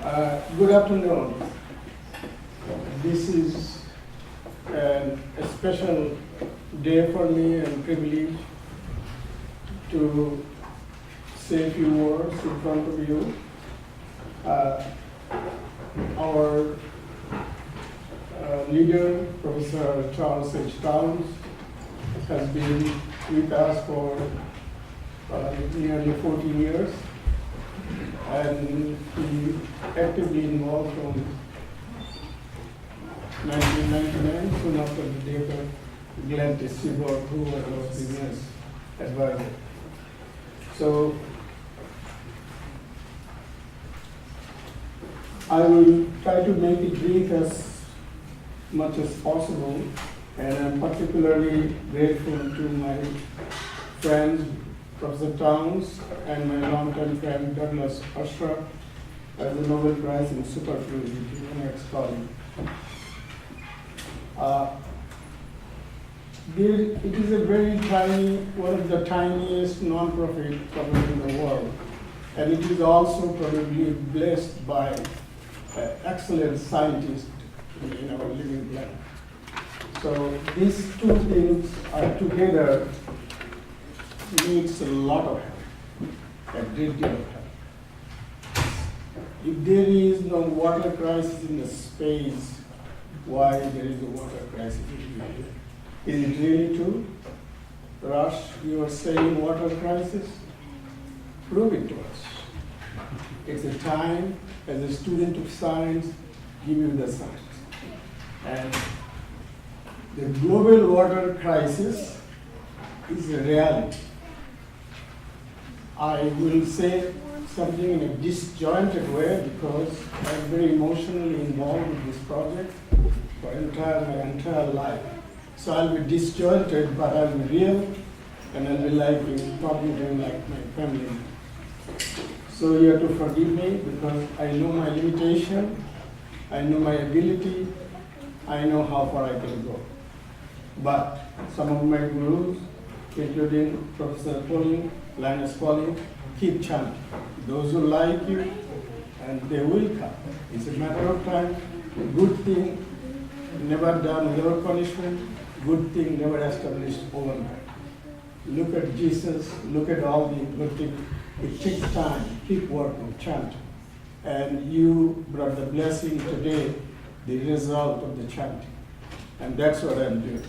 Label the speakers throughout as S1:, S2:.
S1: Good afternoon. This is a special day for me and privilege to say a few words in front of you. Our leader, Professor Charles H. Towns, has been with us for nearly 14 years, and he actively involved from 1999, soon after the death of Glenn T. Seaborg, who was our business advisor. So I will try to make it brief as much as possible, and I'm particularly grateful to my friends, Professor Towns, and my longtime friend Douglas Ashraf, as the Nobel Prize in Superfluidity, my ex-colleague. It is a very tiny, one of the tiniest non-profit companies in the world, and it is also probably blessed by excellent scientists in our living planet. So these two things are together needs a lot of help, a great deal of help. If there is no water crisis in the space, why there is a water crisis in the air? Is it really true? Rush, you are saying water crisis? Prove it to us. It's a time, as a student of science, give you the science. And the global water crisis is a reality. I will say something in a disjointed way because I'm very emotionally involved with this project for my entire life. So I'll be disjointed, but I'll be real, and I'll be like talking to you like my family. So you have to forgive me because I know my limitation, I know my ability, I know how far I can go. But some of my gurus, including Professor Linus Pauling, keep chanting. Those who like you, and they will come. It's a matter of time. Good thing never done without punishment. Good thing never established overnight. Look at Jesus, look at all the good things. It takes time. Keep working, chant. And you brought the blessing today, the result of the chanting. And that's what I'm doing.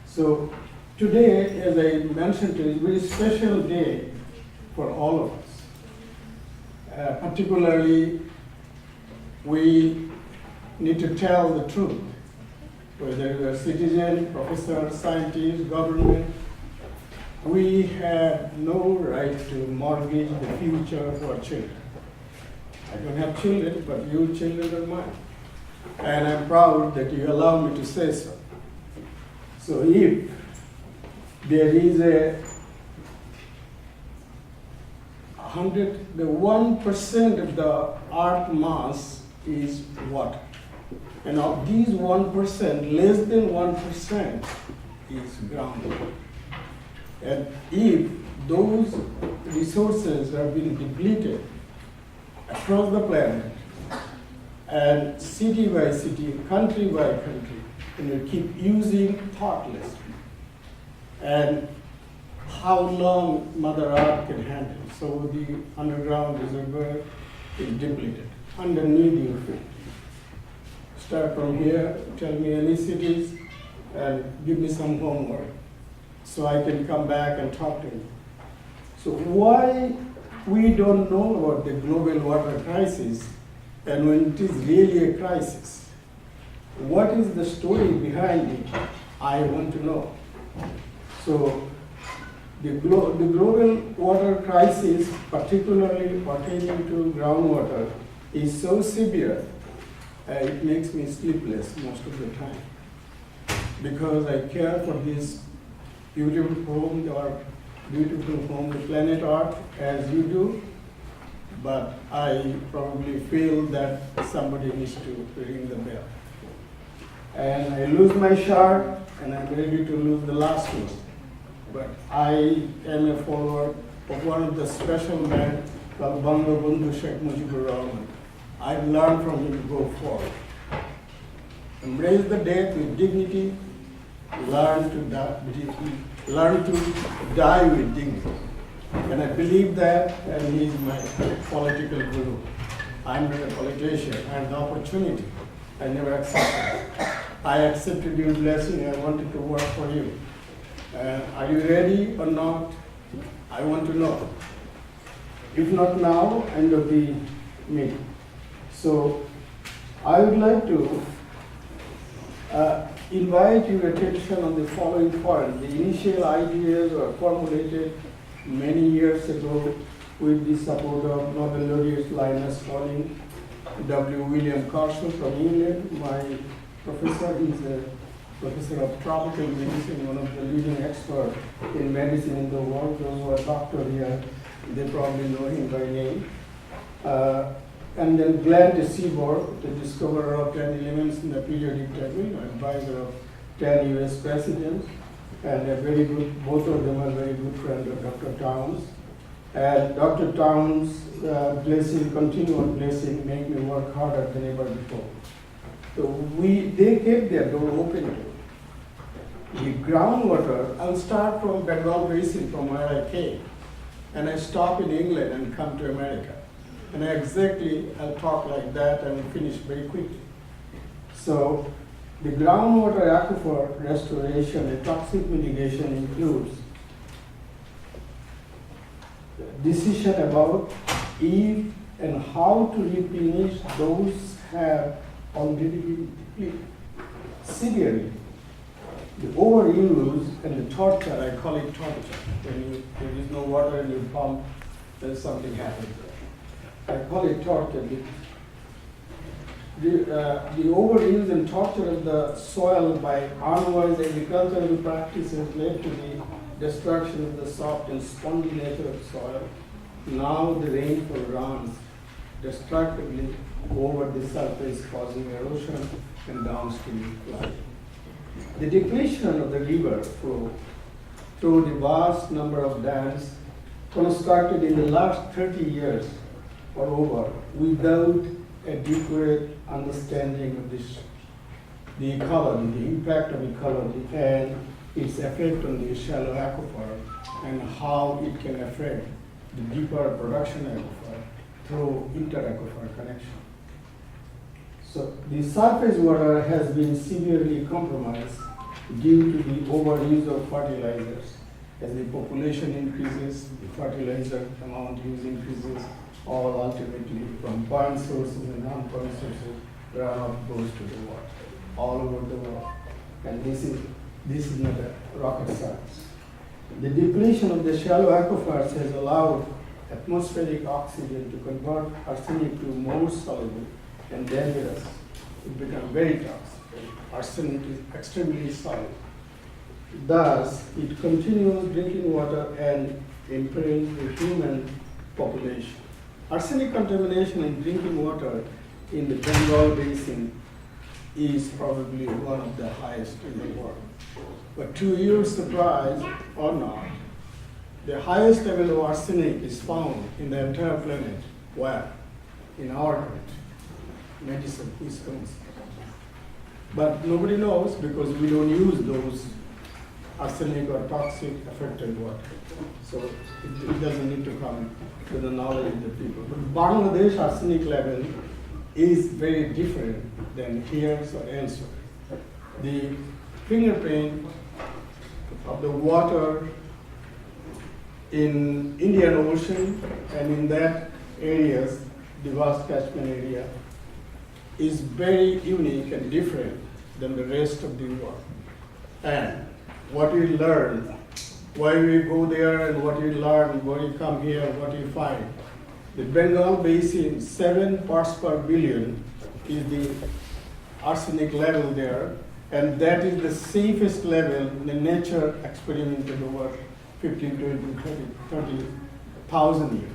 S1: So today, as I mentioned to you, is a very special day for all of us. Particularly, we need to tell the truth. Whether you're a citizen, professor, scientist, government, we have no right to mortgage the future of our children. I don't have children, but you children are mine. And I'm proud that you allow me to say so. So if there is the 1% of the earth mass is water. And of these 1%, less than 1% is groundwater. And if those resources have been depleted across the planet, and city by city, country by country, and we keep using thoughtlessly, and how long Mother Earth can handle. So the underground reservoir is depleted underneath your feet. Start from here, tell me any cities, and give me some homework so I can come back and talk to you. So why we don't know about the global water crisis, and when it is really a crisis? What is the story behind it? I want to know. So the global water crisis, particularly pertaining to groundwater, is so severe, it makes me sleepless most of the time. Because I care for this beautiful home, the planet Earth, as you do, but I probably feel that somebody needs to ring the bell. And I lose my shirt, and I'm ready to lose the last one. But I am a follower of one of the special men called Bangabandhu Sheikh Mujibur Rahman. I've learned from him to go forward. Embrace the death with dignity, learn to die with dignity. And I believe that, and he's my political guru. I'm not a politician. I had the opportunity. I never accepted. I accepted your blessing. I wanted to work for you. Are you ready or not? I want to know. If not now, end of the meeting. So I would like to invite your attention on the following point. The initial ideas were formulated many years ago with the support of Nobel laureate Linus Pauling, W. William Carson from England. My professor is a professor of tropical medicine, one of the leading experts in medicine in the world. Those who are doctors here, they probably know him by name. And then Glenn de Seaborg, the discoverer of 10 elements in the periodic table, advisor of 10 US presidents, and a very good, both of them are very good friends of Dr. Towns. And Dr. Towns' blessing, continual blessing, make me work harder than ever before. So they kept their door open to it. The groundwater, I'll start from Bengal Basin, from where I came, and I stop in England and come to America. And I'll talk like that and finish very quickly. So the groundwater aquifer restoration and toxic mitigation includes decision about if and how to replenish those have already been depleted severely. The overuse and the torture, I call it torture. When there is no water and you pump, then something happens. I call it torture. The overuse and torture of the soil by unwise agricultural practices led to the destruction of the soft and spongy nature of soil. Now the rainfall runs destructively over the surface, causing erosion and downstream flooding. The depletion of the river flow through the vast number of dams constructed in the last 30 years or over without adequate understanding of the ecology, the impact of ecology, and its effect on the shallow aquifer, and how it can affect the deeper production aquifer through inter-aquifer connection. So the surface water has been severely compromised due to the overuse of fertilizers. As the population increases, the fertilizer amount used increases, all ultimately from point sources and non-point sources, runoff goes to the water, all over the world. And this is not a rocket science. The depletion of the shallow aquifers has allowed atmospheric oxygen to convert arsenic to more soluble and dangerous. It becomes very toxic. Arsenic is extremely soluble. Thus, it continues drinking water and imperils the human population. Arsenic contamination in drinking water in the Bengal Basin is probably one of the highest in the world. But to your surprise or not, the highest level of arsenic is found in the entire planet. Where? In our country, Madison, Wisconsin. But nobody knows because we don't use those arsenic or toxic affected water. So it doesn't need to come to the knowledge of the people. But Bangladesh arsenic level is very different than here or elsewhere. The fingerprint of the water in Indian Ocean and in that areas, the vast catchment area, is very unique and different than the rest of the world. And what we learn, why we go there and what we learn, when we come here, what we find. The Bengal Basin, 7 parts per billion is the arsenic level there, and that is the safest level the nature experimented over 15, 20, 30,000 years.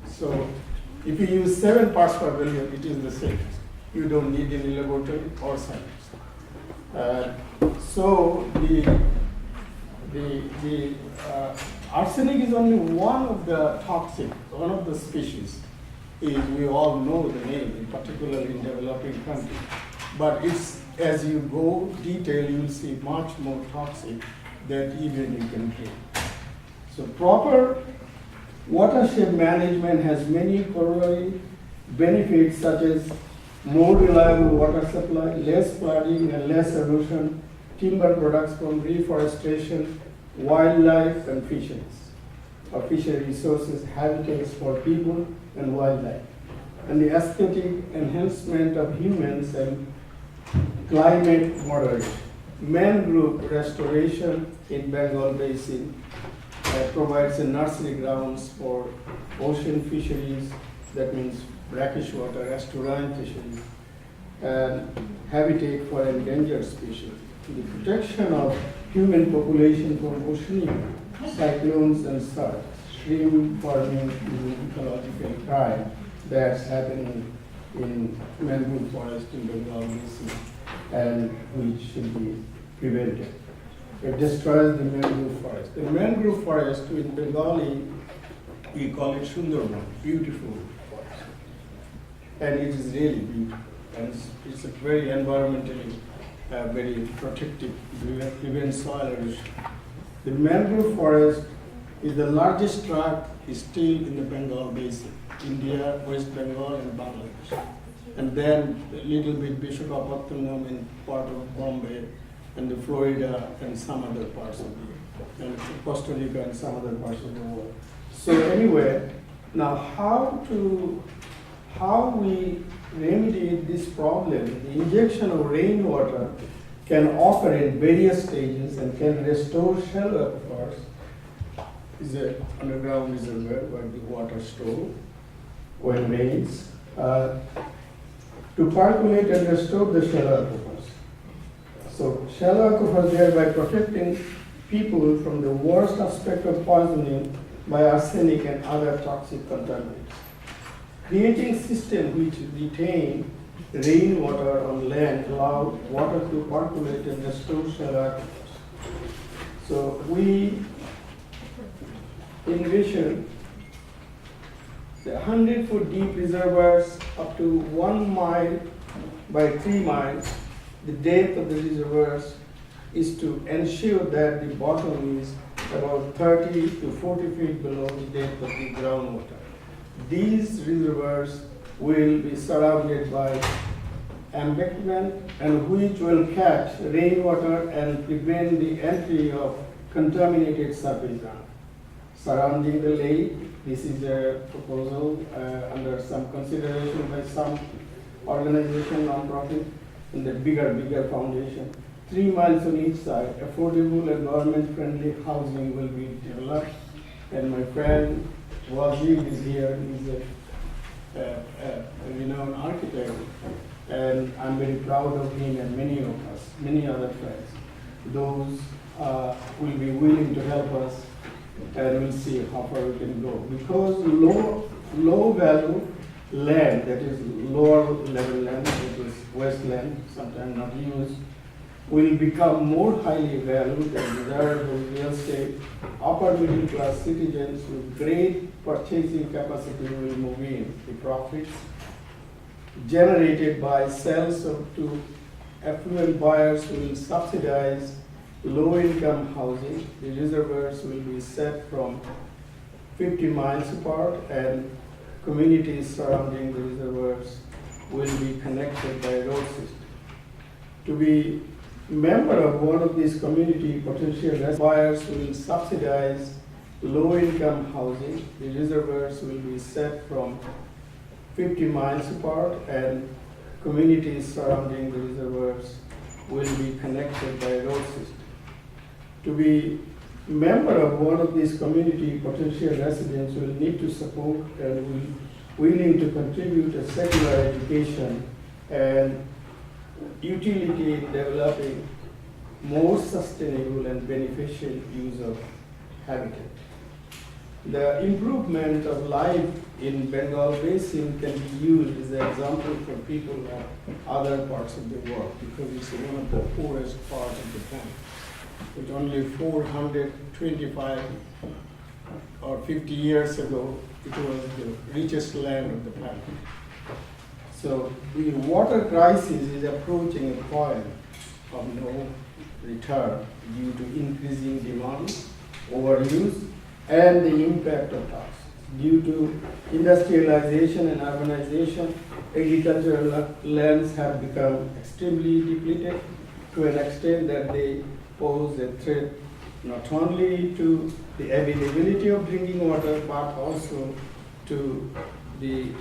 S1: So if you use 7 parts per billion, it is the safest. You don't need any laboratory or science. So the arsenic is only one of the toxic, one of the species. is we all know the name, particularly in developing countries. But it's, as you go detail, you will see much more toxic than even you can drink. So proper watershed management has many corollary benefits such as more reliable water supply, less flooding and less erosion, timber products from reforestation, wildlife and fisheries, or fishery resources, habitats for people and wildlife, and the aesthetic enhancement of humans and climate moderation. Mangrove restoration in Bengal Basin provides a nursery grounds for ocean fisheries, that means brackish water, estuarine fisheries, and habitat for endangered species. The protection of human population from oceanic cyclones and surf, shrimp farming is an ecological crime that's happening in mangrove forest in Bengal Basin and which should be prevented. It destroys the mangrove forest. The mangrove forest in Bengali, we call it Sundarban, beautiful forest. And it is really beautiful. And it's a very environmentally very protective, prevents soil erosion. The mangrove forest is the largest tract still in the Bengal Basin, India, West Bengal and Bangladesh. And then a little bit Visakhapatnam in part of Bombay and the Florida and some other parts of the, and Costa Rica and some other parts of the world. So anyway, now how we remedy this problem, the injection of rainwater can occur in various stages and can restore shallow aquifers. Is an underground reservoir where the water stored when rains, to percolate and restore the shallow aquifers. So shallow aquifers thereby protecting people from the worst aspect of poisoning by arsenic and other toxic contaminants. Creating systems which retain rainwater on land allow water to percolate and restore shallow aquifers. So we envision the 100-foot deep reservoirs up to 1 mile by 3 miles. The depth of the reservoirs is to ensure that the bottom is about 30 to 40 feet below the depth of the groundwater. These reservoirs will be surrounded by embankment and which will catch rainwater and prevent the entry of contaminated surface ground. Surrounding the lake, this is a proposal under some consideration by some organization, non-profit, and the bigger foundation. 3 miles on each side, affordable, environment-friendly housing will be developed. And my friend Wazir is here. He's a renowned architect, and I'm very proud of him and many of us, many other friends. Those will be willing to help us, and we'll see how far we can go. Because low value land, that is lower level land, that is wasteland, sometimes not used, will become more highly valued and desirable real estate. Upper middle class citizens with great purchasing capacity will move in. The profits generated by sales to affluent buyers will subsidize low-income housing. The reservoirs will be set from 50 miles apart, and communities surrounding the reservoirs will be connected by a road system. To be member of one of these community potential buyers will subsidize low-income housing. The reservoirs will be set from 50 miles apart, and communities surrounding the reservoirs will be connected by a road system. To be member of one of these community potential residents will need to support and willing to contribute a secular education and utility in developing more sustainable and beneficial use of habitat. The improvement of life in Bengal Basin can be used as an example for people of other parts of the world, because it's one of the poorest parts of the planet, with only 425 or 50 years ago, it was the richest land of the planet. So the water crisis is approaching a point of no return due to increasing demand, overuse, and the impact of taxes. Due to industrialization and urbanization, agricultural lands have become extremely depleted to an extent that they pose a threat not only to the availability of drinking water, but also to the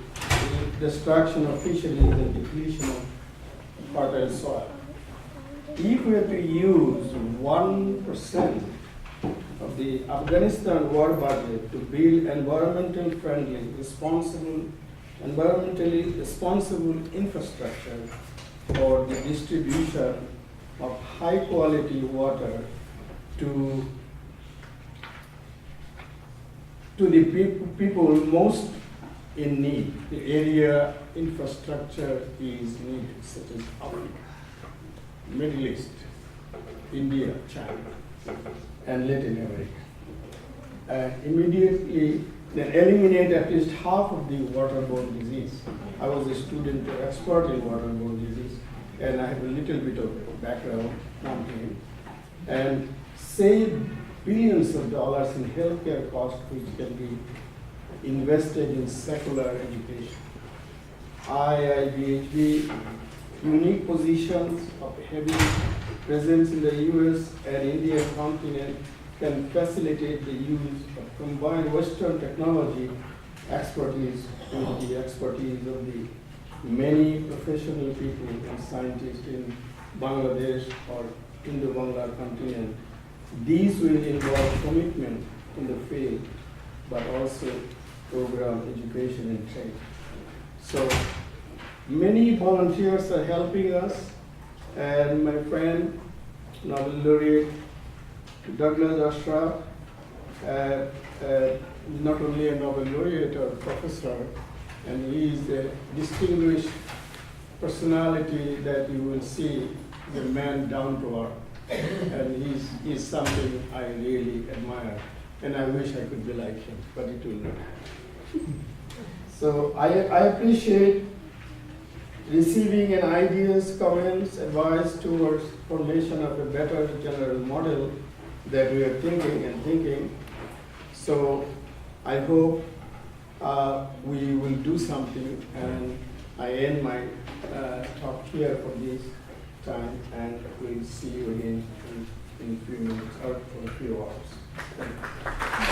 S1: destruction of fisheries and depletion of fertile soil. If we are to use 1% of the Afghanistan war budget to build environmentally responsible infrastructure for the distribution of high quality water to the people most in need, the area infrastructure is needed, such as Africa, Middle East, India, China, and Latin America. Immediately, then eliminate at least half of the waterborne disease. I was a student expert in waterborne disease, and I have a little bit of background on him. And save billions of dollars in healthcare costs, which can be invested in secular education. IIBHB, unique positions of heavy presence in the US and Indian continent can facilitate the use of combined Western technology expertise with the expertise of the many professional people and scientists in Bangladesh or Indo-Bangla continent. These will involve commitment in the field, but also program education and training. So many volunteers are helping us, and my friend, Nobel laureate Douglas Ashraf, not only a Nobel laureate or professor, and he is a distinguished personality that you will see, the man down to earth. And he's something I really admire, and I wish I could be like him, but it will not happen. So I appreciate receiving an ideas, comments, advice towards formation of a better general model that we are thinking. So I hope we will do something, and I end my talk here for this time, and we'll see you again in a few minutes or for a few hours. Thank you.